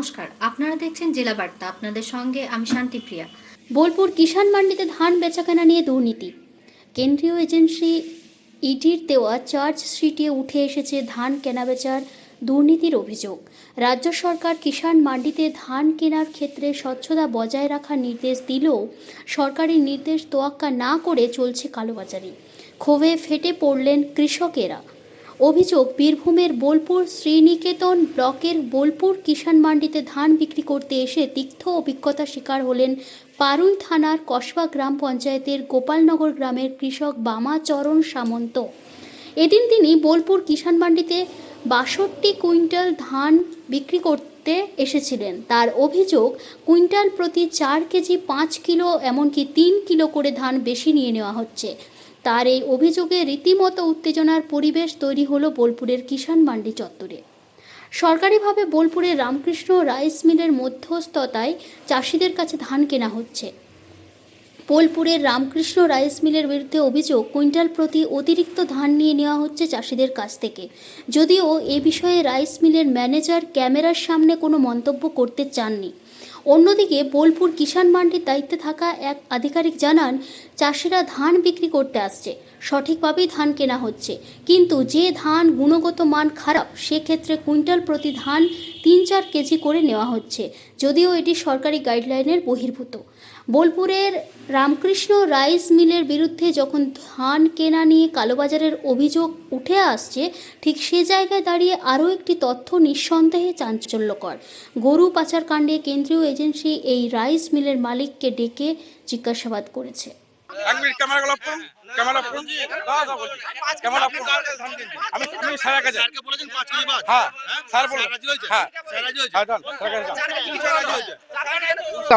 নমস্কার, আপনারা দেখছেন জেলা বার্তা। আপনাদের সঙ্গে আমি শান্তিপ্রিয়া। বোলপুর কিষাণ মান্ডিতে ধান বেচাকেনা নিয়ে দুর্নীতি। কেন্দ্রীয় এজেন্সি ইডির দেওয়া চার্জশিটে উঠে এসেছে ধান কেনাবেচার দুর্নীতির অভিযোগ। রাজ্য সরকার কিষাণ মান্ডিতে ধান কেনার ক্ষেত্রে স্বচ্ছতা বজায় রাখার নির্দেশ দিলেও সরকারি নির্দেশ তোয়াক্কা না করে চলছে কালোবাজারি। ক্ষোভে ফেটে পড়লেন কৃষকেরা। অভিযোগ, বীরভূমের বোলপুর শ্রীনিকেতন ব্লকের বোলপুর কিষাণ মান্ডিতে ধান বিক্রি করতে এসে তিক্ত অভিজ্ঞতার শিকার হলেন পারুল থানার কসবা গ্রাম পঞ্চায়েতের গোপালনগর গ্রামের কৃষক বামাচরণ সামন্ত। এদিন তিনি বোলপুর কিষাণ মান্ডিতে ৬২ কুইন্টাল ধান বিক্রি করতে এসেছিলেন। তার অভিযোগ, কুইন্টাল প্রতি ৪ কেজি ৫ কিলো এমনকি ৩ কিলো করে ধান বেশি নিয়ে নেওয়া হচ্ছে। তার এই অভিযোগে রীতিমতো উত্তেজনার পরিবেশ তৈরি হলো বোলপুরের কিষাণ মান্ডি চত্বরে। সরকারিভাবে বোলপুরের রামকৃষ্ণ রাইস মিলের মধ্যস্থতায় চাষিদের কাছে ধান কেনা হচ্ছে। বোলপুরের রামকৃষ্ণ রাইস মিলের বিরুদ্ধে অভিযোগ, কুইন্টাল প্রতি অতিরিক্ত ধান নিয়ে নেওয়া হচ্ছে চাষিদের কাছ থেকে। যদিও এ বিষয়ে রাইস মিলের ম্যানেজার ক্যামেরার সামনে কোনো মন্তব্য করতে চাননি। অন্যদিকে বোলপুর কিষাণ মান্ডির দায়িত্বে থাকা এক আধিকারিক জানান, চাষিরা ধান বিক্রি করতে আসছে, সঠিকভাবেই ধান কেনা হচ্ছে, কিন্তু যে ধান গুণগত মান খারাপ সেক্ষেত্রে কুইন্টাল প্রতি ধান ৩-৪ কেজি করে নেওয়া হচ্ছে, যদিও এটি সরকারি গাইডলাইনের বহির্ভূত। বোলপুরের রামকৃষ্ণ রাইস মিলের বিরুদ্ধে যখন ধান কেনা নিয়ে কালোবাজারের অভিযোগ উঠে আসছে, ঠিক সে জায়গায় দাঁড়িয়ে আরও একটি তথ্য নিঃসন্দেহে চাঞ্চল্যকর। গরু পাচার কাণ্ডে কেন্দ্রীয় এজেন্সি এই রাইস মিলের মালিককে ডেকে জিজ্ঞাসাবাদ করেছে।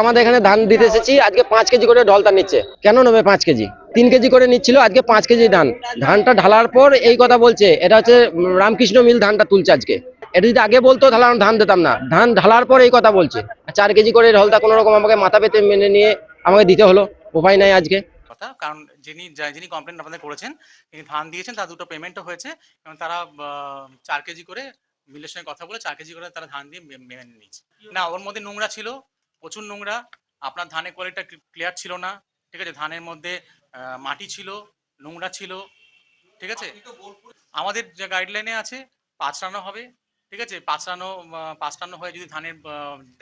আমাদের এখানে ধান দিতে এসেছি, আজকে 5 কেজি করে ঢলতা নিচ্ছে। কেন নেবে 5 কেজি? 3 কেজি করে নিচ্ছিল, আজকে 5 কেজি ধানটা ঢালার পর এই কথা বলছে। এটা হচ্ছে রামকৃষ্ণ মিল ধানটা তুলছে আজকে। এটা যদি আগে বলতো তাহলে আমি ধান দিতাম না। ধান ঢালার পর এই কথা বলছে। 4 কেজি করে ঢলতা কোনো রকম আমাকে মাথা পেতে মেনে নিয়ে আমাকে দিতে হলো, উপায় নাই আজকে। কারণ যিনি কমপ্লেন আপনাদের করেছেন, তিনি ধান দিয়েছেন, তার দুটো পেমেন্টও হয়েছে এবং তারা 4 কেজি করে মিলের সঙ্গে কথা বলে 4 কেজি করে তারা ধান দিয়ে মেনে নিয়েছে। না, ওর মধ্যে নোংরা ছিল, প্রচুর নোংরা। আপনার ধানের কোয়ালিটিটা ক্লিয়ার ছিল না, ঠিক আছে। ধানের মধ্যে মাটি ছিল, নোংরা ছিল, ঠিক আছে। আমাদের যে গাইডলাইনে আছে 5 রানো হবে, ঠিক আছে। 5 রানো হয়ে যদি ধানের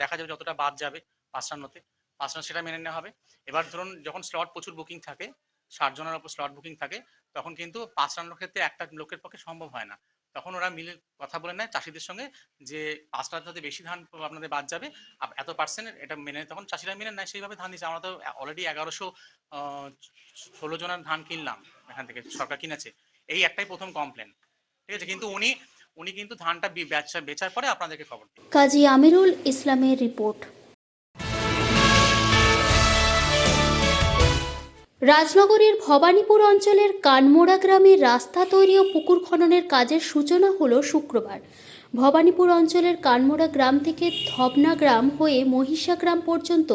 দেখা যাবে যতটা বাদ যাবে 5 রানোতে, 5 রানো সেটা মেনে নেওয়া হবে। এবার ধরুন যখন স্লট প্রচুর বুকিং থাকে, 60 জনের উপর স্লট বুকিং থাকে, তখন কিন্তু 5 রানোর ক্ষেত্রে একটা লোকের পক্ষে সম্ভব হয় না। তখন ওরা মিলে কথা বলে নেয় চাষিদের সঙ্গে যে 5 রানোতে বেশি ধান আপনাদের বাদ যাবে, এত পার্সেন্ট এটা মেনে, তখন চাষিরা মেনে নেয়, সেইভাবে ধান দিচ্ছে। আমরা তো অলরেডি 1116 জনের ধান কিনলাম এখান থেকে, সরকার কিনেছে। এই একটাই প্রথম কমপ্লেন, ঠিক আছে। কিন্তু উনি কিন্তু ধানটা বেচার পরে আপনাদেরকে খবর দিন। কাজী আমিরুল ইসলামের রিপোর্ট। রাজনগরের ভবানীপুর অঞ্চলের কানমোড়া গ্রামের রাস্তা তৈরি ও পুকুর খননের কাজের সূচনা হলো শুক্রবার। ভবানীপুর অঞ্চলের কানমোড়া গ্রাম থেকে ধবনা গ্রাম হয়ে মহিষা গ্রাম পর্যন্ত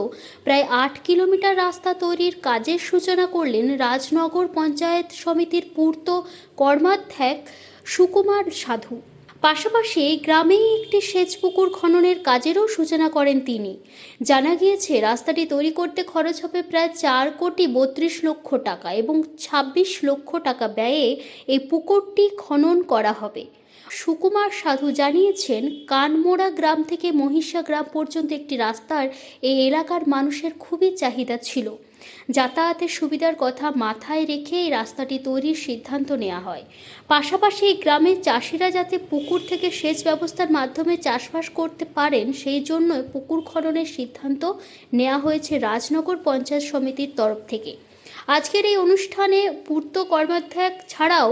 প্রায় 8 কিলোমিটার রাস্তা তৈরির কাজের সূচনা করলেন রাজনগর পঞ্চায়েত সমিতির পূর্ত কর্মাধ্যক্ষ সুকুমার সাধু। পাশাপাশি গ্রামেই একটি সেচ পুকুর খননের কাজেরও সূচনা করেন তিনি। জানা গিয়েছে, রাস্তাটি তৈরি করতে খরচ হবে প্রায় 4,32,00,000 টাকা এবং 26 লক্ষ টাকা ব্যয়ে এই পুকুরটি খনন করা হবে। সুকুমার সাধু জানিয়েছেন, কানমোড়া গ্রাম থেকে মহিষা গ্রাম পর্যন্ত একটি রাস্তার এই এলাকার মানুষের খুবই চাহিদা ছিল। যাতায়াতের সুবিধার কথা মাথায় রেখে এই রাস্তাটি তৈরির সিদ্ধান্ত নেওয়া হয়। পাশাপাশি এই গ্রামের চাষিরা যাতে পুকুর থেকে সেচ ব্যবস্থার মাধ্যমে চাষবাস করতে পারেন, সেই জন্য পুকুর খননের সিদ্ধান্ত নেওয়া হয়েছে রাজনগর পঞ্চায়েত সমিতির তরফ থেকে। আজকের এই অনুষ্ঠানে পূর্ত কর্মাধ্যক্ষ ছাড়াও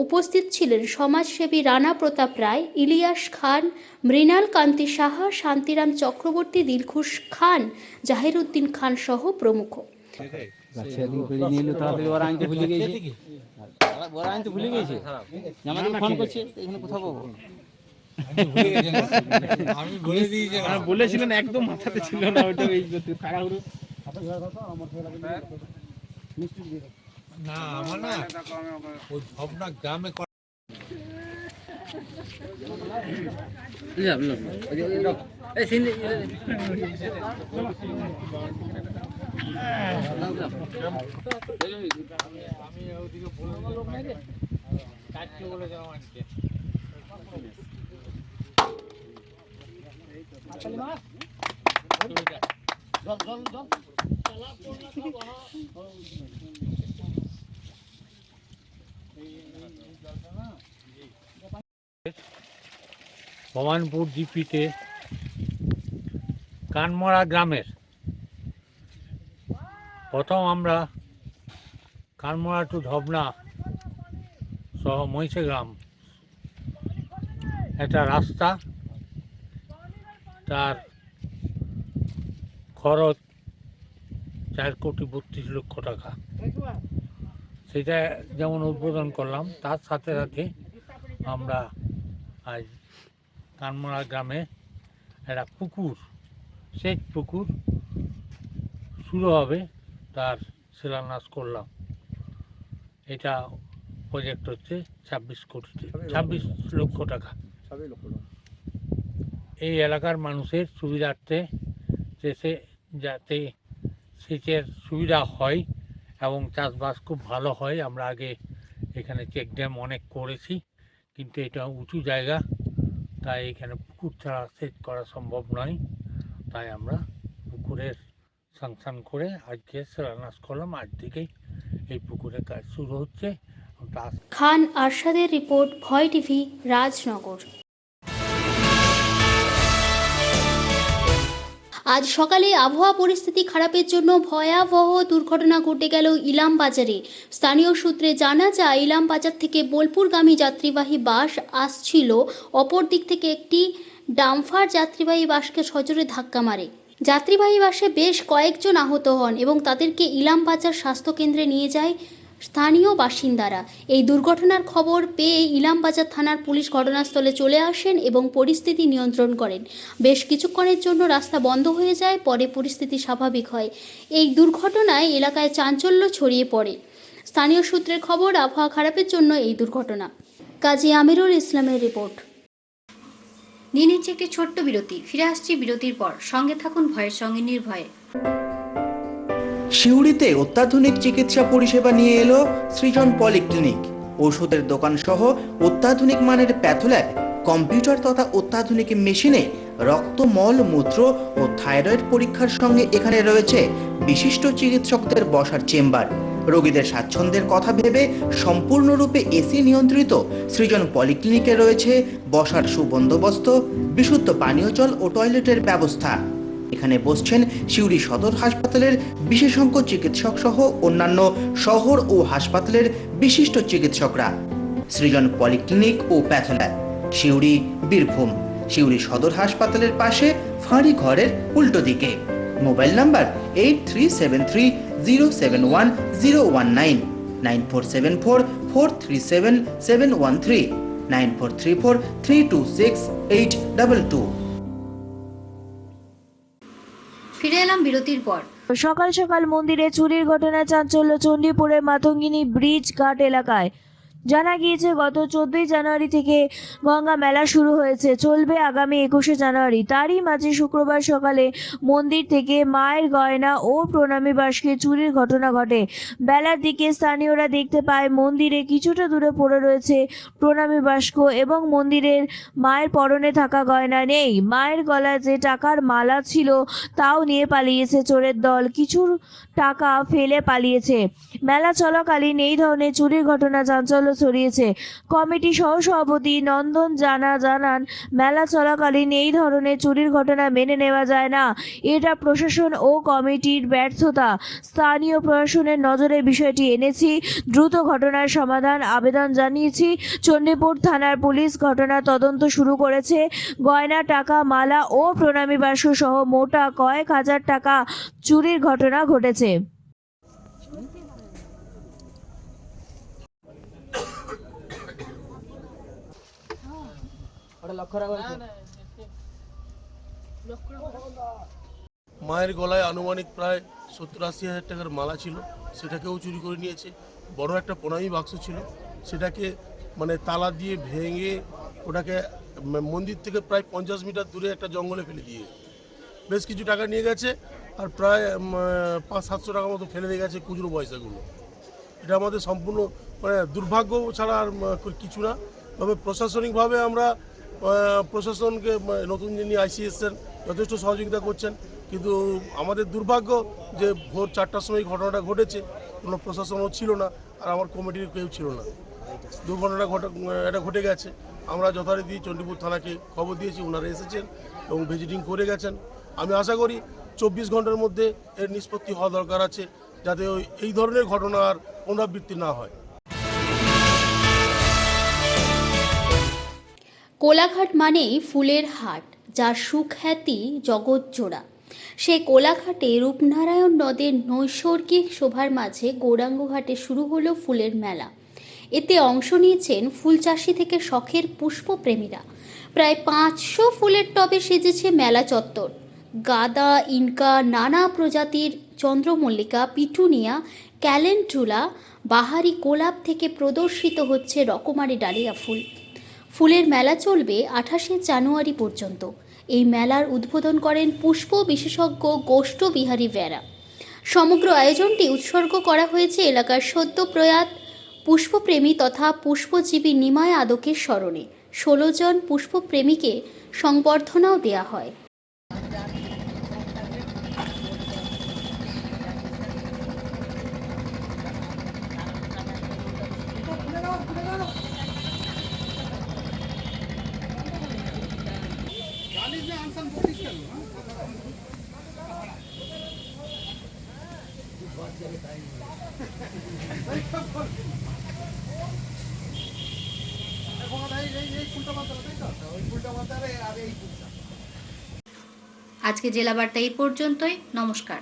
উপস্থিত ছিলেন সমাজসেবী রানা প্রতাপ রায়, ইলিয়াস খান, মৃণাল কান্তি সাহা, শান্তিরাম চক্রবর্তী, দিলখুশ খান, জাহিরউদ্দিন খান সহ প্রমুখ। বলেছিলেন একদম মাথাতে ছিল না ওইটা, না আমার না ওই ভাবনা গ্রামে ভবানপুর জিপিতে কানমরা গ্রামের প্রথম আমরা কানমরা টু ধবনা সহ মহিষে গ্রাম একটা রাস্তা, তার খরচ 4,32,00,000 টাকা। সেটা যেমন উদ্বোধন করলাম, তার সাথে সাথে আমরা আজ কানমরা গ্রামে একটা পুকুর, সেচ পুকুর শুরু হবে, তার শিলান্যাস করলাম। এটা প্রজেক্ট হচ্ছে 26 লক্ষ টাকা। এই এলাকার মানুষের সুবিধার্থে যাতে সেচের সুবিধা হয় এবং চাষবাস খুব ভালো হয়। আমরা আগে এখানে চেক ড্যাম অনেক করেছি, কিন্তু এটা উঁচু জায়গা, তাই এখানে পুকুর ছাড়া সেচ করা সম্ভব নয়। তাই আমরা পুকুরের স্যাংশন করে আজকে শিলান্যাস করলাম। আজ থেকেই এই পুকুরের কাজ শুরু হচ্ছে। খান আরশাদের রিপোর্ট, ভয় টিভি, রাজনগর। আজ সকালে আবহাওয়া পরিস্থিতি খারাপের জন্য ভয়াবহ দুর্ঘটনা ঘটে গেল ইলাম বাজারে। স্থানীয় সূত্রে জানা যায়, ইলাম বাজার থেকে বোলপুরগামী যাত্রীবাহী বাস আসছিল, অপর দিক থেকে একটি ডাম্পার যাত্রীবাহী বাসকে সজোরে ধাক্কা মারে। যাত্রীবাহী বাসে বেশ কয়েকজন আহত হন এবং তাদেরকে ইলাম বাজার স্বাস্থ্যকেন্দ্রে নিয়ে যায় স্থানীয় বাসিন্দারা। এই দুর্ঘটনার খবর পেয়ে ইলামবাজার থানার পুলিশ ঘটনাস্থলে চলে আসেন এবং পরিস্থিতি নিয়ন্ত্রণ করেন। বেশ কিছুক্ষণের জন্য রাস্তা বন্ধ হয়ে যায়, পরে পরিস্থিতি স্বাভাবিক হয়। এই দুর্ঘটনায় এলাকায় চাঞ্চল্য ছড়িয়ে পড়ে। স্থানীয় সূত্রের খবর, আবহাওয়া খারাপের জন্য এই দুর্ঘটনা। কাজী আমিরুল ইসলামের রিপোর্ট। নিয়ে নিচ্ছে একটি ছোট্ট বিরতি, ফিরে আসছি বিরতির পর। সঙ্গে থাকুন ভয়ের সঙ্গে নির্ভয়ে। সিউড়িতে অত্যাধুনিক চিকিৎসা পরিষেবা নিয়ে এলো সৃজন পলিক্লিনিক। ওষুধের দোকান সহ অত্যাধুনিক মানের প্যাথোল্যাব, কম্পিউটার তথা অত্যাধুনিক মেশিনে রক্ত, মল, মূত্র ও থাইরয়েড পরীক্ষার সঙ্গে এখানে রয়েছে বিশিষ্ট চিকিৎসকদের বসার চেম্বার। রোগীদের স্বাচ্ছন্দ্যের কথা ভেবে সম্পূর্ণরূপে এসি নিয়ন্ত্রিত সৃজন পলিক্লিনিকে রয়েছে বসার সুবন্দোবস্ত, বিশুদ্ধ পানীয় জল ও টয়লেটের ব্যবস্থা। এখানে বসছেন সিউড়ি সদর হাসপাতালের বিশেষজ্ঞ চিকিৎসক সহ অন্যান্য শহর ও হাসপাতালের বিশিষ্ট চিকিৎসকরা। সৃজন পলিক্লিনিক ও প্যাথোল্যাব, সিউড়ি, বীরভূম। সিউড়ি সদর হাসপাতালের পাশে ফাঁড়ি ঘরের উল্টো দিকে। Mobile number 8373071019, 9474437713, 9434326822। ফিরে এলাম বিরতির পর। সকাল সকাল মন্দিরে চুরির ঘটনায় চাঞ্চল্য চণ্ডীপুরের মাতঙ্গিনী ব্রিজ ঘাট এলাকায়। জানা গিয়েছে, গত 14 জানুয়ারি থেকে গঙ্গা মেলা শুরু হয়েছে, চলবে আগামী 21 জানুয়ারি। তারই মাঝে শুক্রবার সকালে মন্দির থেকে মায়ের গয়না ও প্রণামী বাসকে চুরির ঘটনা ঘটে। বেলার দিকে স্থানীয়রা দেখতে পায় মন্দিরে কিছুটা দূরে পড়ে রয়েছে প্রণামী বাস্ক এবং মন্দিরের মায়ের পরনে থাকা গয়না নেই। মায়ের গলায় যে টাকার মালা ছিল তাও নিয়ে পালিয়েছে চোরের দল, কিছু টাকা ফেলে পালিয়েছে। মেলা চলাকালীন এই ধরনের চুরির ঘটনা চাঞ্চল্য ছড়িয়েছে। কমিটি সহসভাপতি নন্দন জানান, মেলা চলাকালীন এই ধরনের চুরির ঘটনা মেনে নেওয়া যায় না। এটা প্রশাসন ও কমিটির ব্যর্থতা। স্থানীয় প্রশাসনের নজরে বিষয়টি এনেছি, দ্রুত ঘটনার সমাধান আবেদন জানিয়েছি। চণ্ডীপুর থানার পুলিশ ঘটনা তদন্ত শুরু করেছে। গয়না, টাকা, মালা ও প্রণামী বাস্ক সহ মোটা কয়েক হাজার টাকা চুরির ঘটনা ঘটেছে। মায়ের গলায় আনুমানিক প্রায় 70-80 হাজার টাকার মালা ছিল, সেটাকেও চুরি করে নিয়েছে। বড় একটা প্রণামী বাক্স ছিল, সেটাকে তালা দিয়ে ভেঙে ওটাকে মন্দির থেকে প্রায় 50 মিটার দূরে একটা জঙ্গলে ফেলে দিয়ে বেশ কিছু টাকা নিয়ে গেছে, আর প্রায় 500-700 টাকা মতো ফেলে দিয়ে গেছে খুচরো পয়সাগুলো। এটা আমাদের সম্পূর্ণ মানে দুর্ভাগ্য ছাড়া আর কিছু না। তবে প্রশাসনিকভাবে আমরা প্রশাসনকে নতুন যিনি আইসি এসছেন যথেষ্ট সহযোগিতা করছেন, কিন্তু আমাদের দুর্ভাগ্য যে ভোর 4টার সময় ঘটনাটা ঘটেছে, কোনো প্রশাসনও ছিল না আর আমার কমিটির কেউ ছিল না। দুর্ঘটনা এটা ঘটে গেছে। আমরা যথারীতি চণ্ডীপুর থানাকে খবর দিয়েছি, ওনারা এসেছেন এবং ভিজিটিং করে গেছেন। আমি আশা করি 24 ঘন্টার মধ্যে এর নিষ্পত্তি হওয়া দরকার আছে, যাতে এই ধরনের ঘটনা আর পুনরাবৃত্তি না হয়। কোলাঘাট মানেই ফুলের হাট, যার সুখ্যাতি জগৎজোড়া। সেই কোলাঘাটে রূপনারায়ণ নদের নৈসর্গিক শোভার মাঝে গৌরাঙ্গ ঘাটে শুরু হলো ফুলের মেলা। এতে অংশ নিয়েছেন ফুল চাষি থেকে শখের পুষ্পপ্রেমীরা। প্রায় 500 ফুলের টবে সেজেছে মেলা চত্বর। গাঁদা, ইনকা, নানা প্রজাতির চন্দ্রমল্লিকা, পিটুনিয়া, ক্যালেন্ডুলা, বাহারি গোলাপ থেকে প্রদর্শিত হচ্ছে রকমারি ডালিয়া ফুল। ফুলের মেলা চলবে 28শে জানুয়ারি পর্যন্ত। এই মেলার উদ্বোধন করেন পুষ্প বিশেষজ্ঞ গোষ্ঠ বিহারী বেরা। সমগ্র আয়োজনটি উৎসর্গ করা হয়েছে এলাকার সদ্য প্রয়াত পুষ্পপ্রেমী তথা পুষ্পজীবী নিমাই আদকের স্মরণে। 16 জন পুষ্পপ্রেমীকে সংবর্ধনাও দেয়া হয়। আজকে জেলা বার্তা এই পর্যন্তই। নমস্কার।